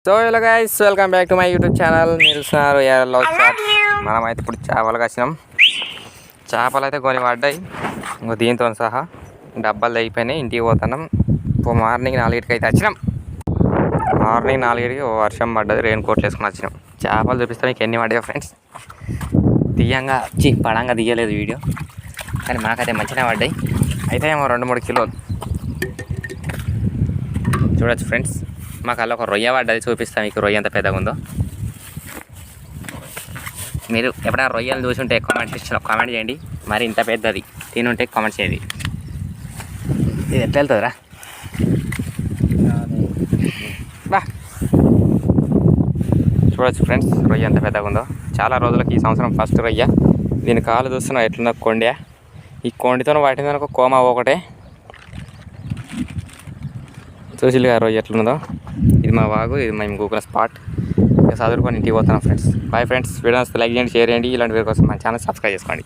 So hello guys, welcome back to my YouTube channel. మీరు చూస్తున్నారు యారలో shorts. మనమైతే ఇప్పుడు చేపలకు వచ్చినాం. చేపలు అయితే కొని పడ్డాయి, ఇంకో దీంతో సహా డబ్బాలు తెగిపోయినాయి. ఇంటికి పోతున్నాం. ఇప్పుడు మార్నింగ్ 4కి అయితే వచ్చినాం. మార్నింగ్ 4కి వర్షం పడ్డది, రెయిన్ కోట్లు వేసుకుని వచ్చినాం. చేపలు చూపిస్తాం మీకు ఎన్ని పడ్డాయో ఫ్రెండ్స్. పడంగా తీయలేదు వీడియో, కానీ మాకైతే మంచిగా పడ్డాయి. అయితే ఏమో 2-3 కిలోలు చూడొచ్చు ఫ్రెండ్స్. మాకు అలా ఒక రొయ్య పడ్డది, చూపిస్తాను మీకు రొయ్య ఎంత పెద్దగా ఉందో. మీరు ఎప్పుడైనా రొయ్యలు చూసి ఉంటే కామెంట్ చేయండి. మరి ఇంత పెద్దది తినుంటే కామెంట్ చేయండి. ఇది ఎట్లా వెళ్తుందిరా బా. చూడొచ్చు ఫ్రెండ్స్ రొయ్య ఎంత పెద్దగా ఉందో. చాలా రోజులకి ఈ సంవత్సరం ఫస్ట్ రొయ్య. దీని కాలు చూస్తున్నా ఎట్లుందో, కొండే. ఈ కొండితో వాటిని ఒక కోమా ఒకటే చూసిగా రొయ్య ఎట్లున్నదో. ఇది మా వాగు, ఇది మేము గూగుల్ స్పాట్. ఇక చదువుకొని ఇంటికి పోతున్నాం friends. Bye friends. Video like చేయండి, షేర్ చేయండి. ఇలాంటి వీడియో కోసం మన ఛానల్ సబ్స్క్రైబ్ చేసుకోండి.